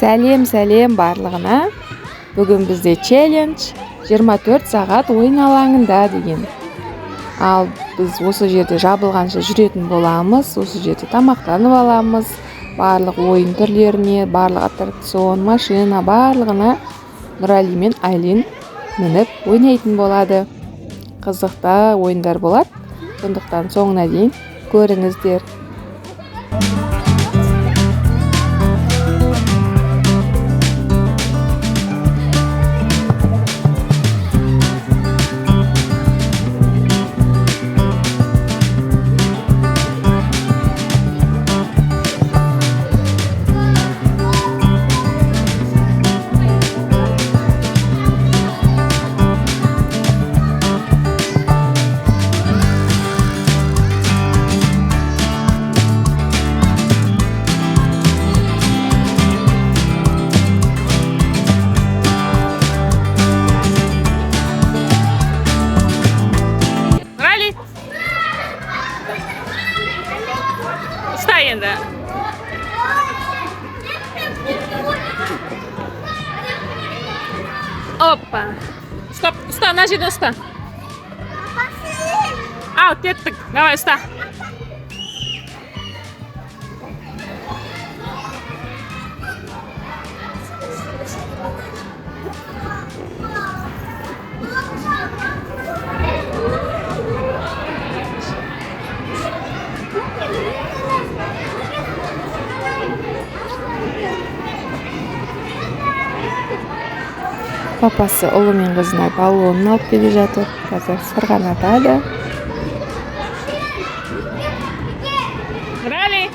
Сәлем барлығына. Бүгін бізде челлендж 24 сағат ойын алаңында деген. Ал біз осы жерде жабылғанша жүретін боламыз. Осы жерде тамақтанып аламыз. Барлық ойын түрлеріне, барлық аттракцион, машина барлығына Нұрали мен Айлин мініп ойнайтын болады. Қызықты ойындар болады. Сондықтан соңына дейін көріңіздер. Енді. Опа. Стоп, ұста, на жерде ұста. Ал, кеттік. Давай, ұста. Папасы ұлы мен қызына баллонын алып келе жатыр. Қазір сырғанатады. Нұрали.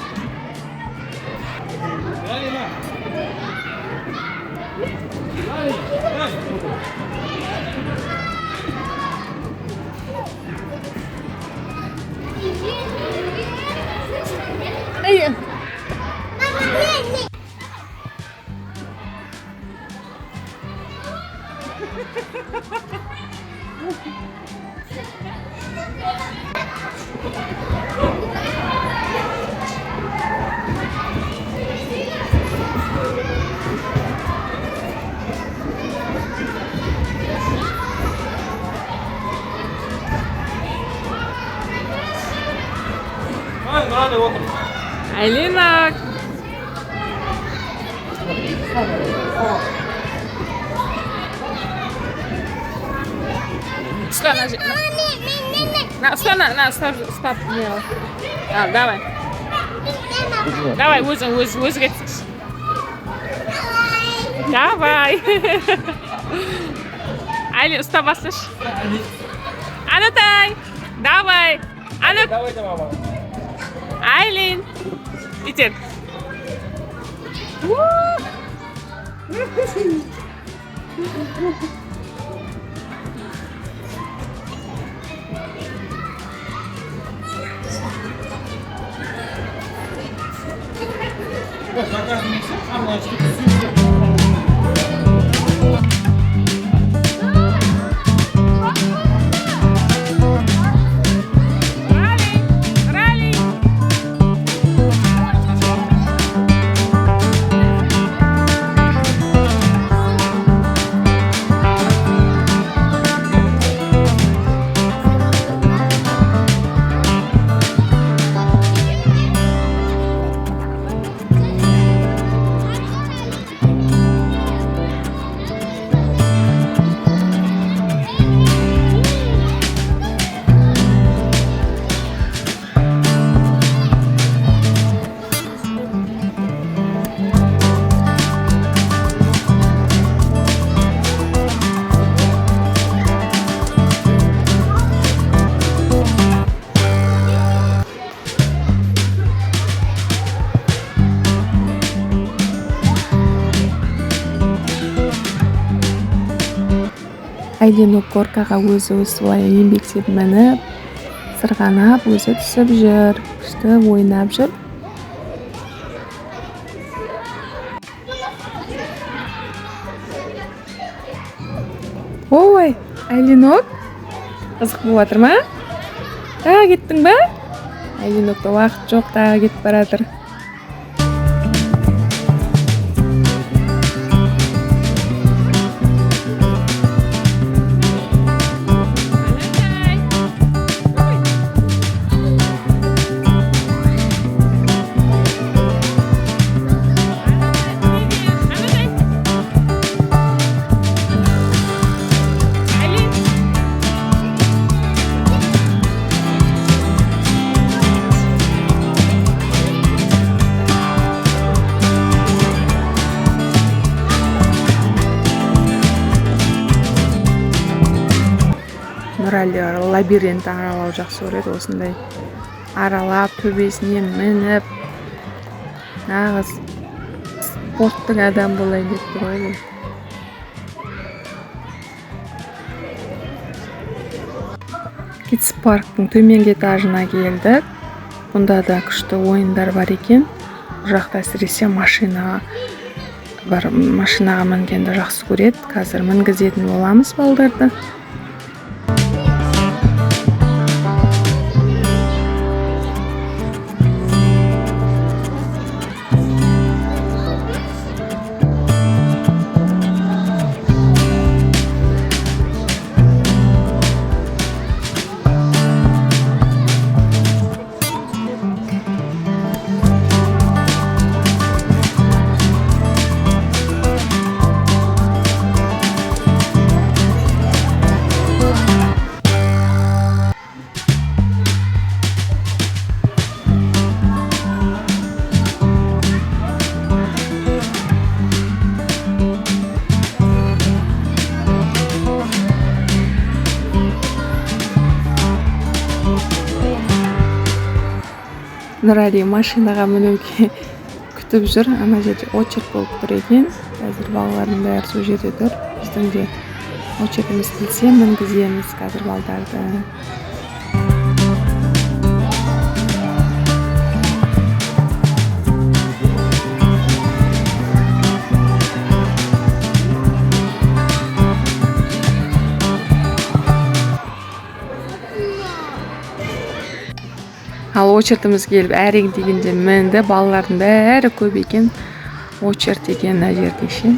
Айлина. Что на же? Стоп. Давай. Давай, өзің кетсің. Давай. Айлин, ұстап басыш. Анутай. Давай. Анут. Айлин. Итер. Айлин горкаға өзі солай еңбексеп мініп, сырғанап, өзі түсіп жүр, күшті ойнап жүр. Ой, Айлинок, қызық болып жатыр ма? Тағы кеттің ба? Айлинокта уақыт жоқ, тағы кетіп баратыр. Нұрәлі лабиринт аралау жақсы көреді, осындай аралап төбесіне мініп нағыз спорттық адам болайын деп тұр ғой бұл. Kids парктың төменгі этажына келдік. Бұнда да күшті ойындар бар екен. Бұл жақта әсіресе машинаға мінгенді жақсы көреді. Қазір мінгізетін боламыз балдарды. Нұрәлі машинаға мінуге күтіп жүр. Ана жерде очередь болып тұр екен. Қазір балалардың бәрі сол жерде тұр. Біздің де очередіміз келсе мінгіземіз қазір балдарды. Ал очередіміз келіп әрең дегенде мінді. Балалардың бәрі көп екен. Очеред екен мына жерде ше.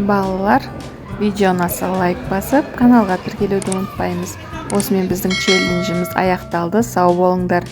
балалар, видео ұнаса лайк басып, каналға тіркелуді ұмытпаймыз. Осымен біздің челленджіміз аяқталды. Сау болыңдар.